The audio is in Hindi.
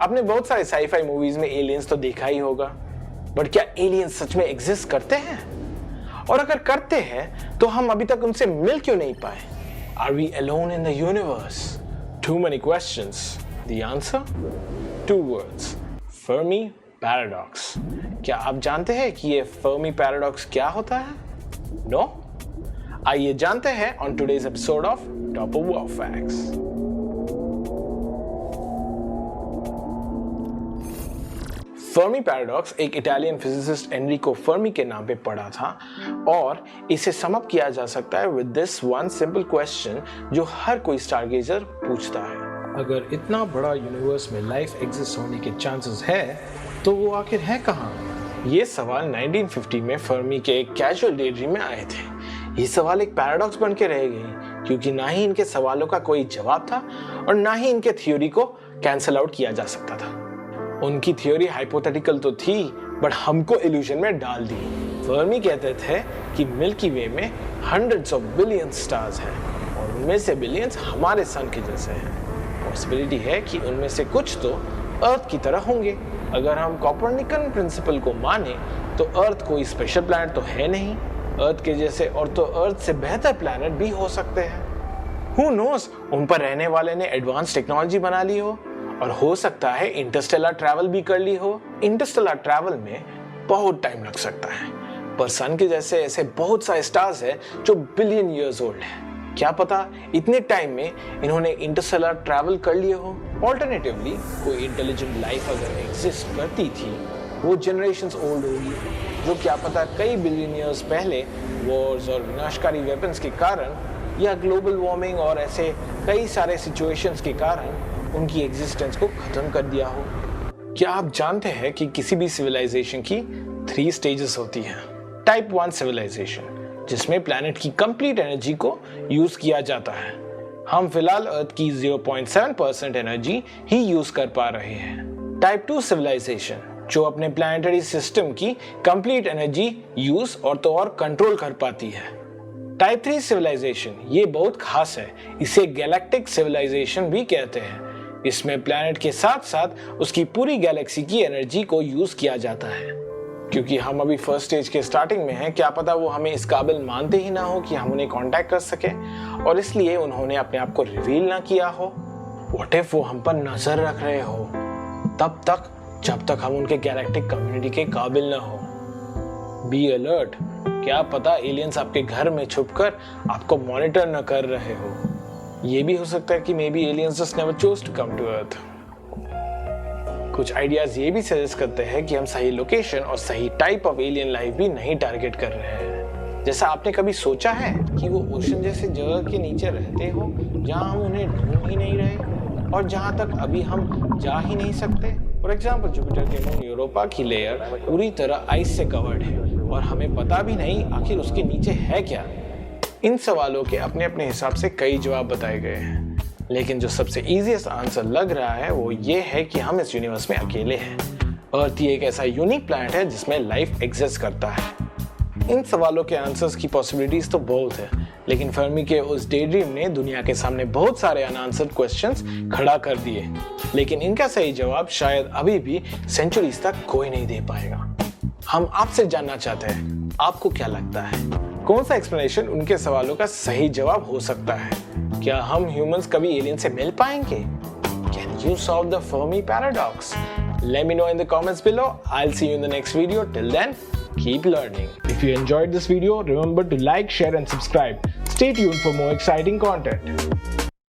आपने बहुत सारे साईफाई मूवीज में एलियंस तो देखा ही होगा, बट क्या एलियंस सच में एग्जिस्ट करते हैं? और अगर करते हैं तो हम अभी तक उनसे मिल क्यों नहीं पाए? Are we alone in the universe? Too many questions. The answer? 2 words. Fermi paradox. क्या आप जानते हैं कि ये Fermi paradox क्या होता है? No? आइए जानते हैं on today's episode of Top of Wow Facts. Fermi paradox एक इटालियन फिजिसिस्ट एनरिको फर्मी के नाम पे पढ़ा था और इसे सम अप किया जा सकता है with this one simple question जो हर कोई स्टारगेजर पूछता है। अगर इतना बड़ा यूनिवर्स में लाइफ एग्जिस्ट होने के चांसेस है तो वो आखिर है कहाँ? ये सवाल 1950 में फर्मी के एक कैजुअल डेड्रीम में आए थे। ये सवाल एक पैराडॉक्स बन के रह गई क्योंकि ना ही इनके सवालों का कोई जवाब था और ना ही इनके थ्योरी को कैंसिल आउट किया जा सकता था। उनकी थ्योरी हाइपोथेटिकल तो थी बट हमको इल्यूजन में डाल दी। फर्मी कहते थे कि मिल्की वे में हंड्रेड्स ऑफ बिलियन स्टार्स हैं और उनमें से बिलियंस हमारे सन के जैसे हैं। पॉसिबिलिटी है कि उनमें से कुछ तो अर्थ की तरह होंगे। अगर हम कोपरनिकन प्रिंसिपल को माने तो अर्थ कोई स्पेशल प्लैनेट तो है नहीं, अर्थ के जैसे और तो अर्थ से बेहतर प्लैनेट भी हो सकते हैं। हु नोस, उन पर रहने वाले ने एडवांस टेक्नोलॉजी बना ली हो और हो सकता है इंटरस्टेलर ट्रैवल भी कर ली हो। इंटरस्टेलर ट्रैवल में बहुत टाइम लग सकता है पर सन के जैसे ऐसे बहुत सारे स्टार्स हैं जो बिलियन ईयर्स ओल्ड हैं। क्या पता इतने टाइम में इन्होंने इंटरस्टेलर ट्रैवल कर लिए हो। ऑल्टरनेटिवली कोई इंटेलिजेंट लाइफ अगर एग्जिस्ट करती थी वो जनरेशंस ओल्ड होगी जो क्या पता कई बिलियन ईयर्स पहले वॉर्स और विनाशकारी वेपन्स के कारण या ग्लोबल वार्मिंग और ऐसे कई सारे सिचुएशंस के कारण उनकी एग्जिस्टेंस को खत्म कर दिया हो। क्या आप जानते हैं कि किसी भी सिविलाइजेशन की 3 स्टेजेस होती हैं? टाइप 1 सिविलाइजेशन जिसमें प्लैनेट की कंप्लीट एनर्जी को यूज किया जाता है। हम फिलहाल अर्थ की 0.7% एनर्जी ही यूज कर पा रहे हैं। टाइप 2 सिविलाइजेशन जो अपने प्लैनेटरी सिस्टम की कंप्लीट एनर्जी यूज और तो और कंट्रोल कर पाती है। टाइप 3 सिविलाइजेशन ये बहुत खास है, इसे गैलेक्टिक सिविलाइजेशन भी कहते हैं। इसमें प्लैनेट के साथ साथ उसकी पूरी गैलेक्सी की एनर्जी को यूज किया जाता है। क्योंकि हम अभी फर्स्ट स्टेज के स्टार्टिंग में हैं, क्या पता वो हमें इस काबिल मानते ही ना हो कि हम उन्हें कांटेक्ट कर सके और इसलिए उन्होंने अपने आप को रिवील ना किया हो। व्हाट इफ वो हम पर नजर रख रहे हो तब तक जब तक हम उनके गैलेक्टिक कम्युनिटी के काबिल ना हो। बी अलर्ट, क्या पता एलियंस आपके घर में छुपकर आपको मॉनिटर न कर रहे हो। ये भी हो सकता है कि may be aliens just never chose to come to earth. कुछ आइडियाज ये भी सजेस्ट करते हैं कि हम सही लोकेशन और सही टाइप ऑफ एलियन लाइफ भी नहीं टारगेट कर रहे हैं। जैसा आपने कभी सोचा है कि वो ओशन जैसे जगह के नीचे रहते हो जहां हम उन्हें ढूंढ ही नहीं रहे और जहां तक अभी हम जा ही नहीं सकते। फॉर एग्जाम्पल जुपिटर के मून यूरोपा की लेयर पूरी तरह आइस से कवर्ड है और हमें पता भी नहीं आखिर उसके नीचे है क्या। इन सवालों के अपने अपने हिसाब से कई जवाब बताए गए हैं लेकिन जो सबसे इजीएस्ट आंसर लग रहा है वो ये है कि हम इस यूनिवर्स में अकेले हैं। अर्थ ही एक ऐसा यूनिक प्लैनेट है जिसमें लाइफ एग्जिस्ट करता है। इन सवालों के आंसर्स की पॉसिबिलिटीज तो बहुत है लेकिन फर्मी के उस डेड्रीम ने दुनिया के सामने बहुत सारे अनआंसर्ड क्वेश्चंस खड़ा कर दिए लेकिन इनका सही जवाब शायद अभी भी सेंचुरीज तक कोई नहीं दे पाएगा। हम आपसे जानना चाहते हैं आपको क्या लगता है कौन सा एक्सप्लेनेशन उनके सवालों का सही जवाब हो सकता है? क्या हम ह्यूमंस कभी एलियन से मिल पाएंगे? Can you solve the Fermi paradox? Let me know in the comments below. I'll see you in the next video. Till then, keep learning. If you enjoyed this video, remember to like, share and subscribe. Stay tuned for more exciting content.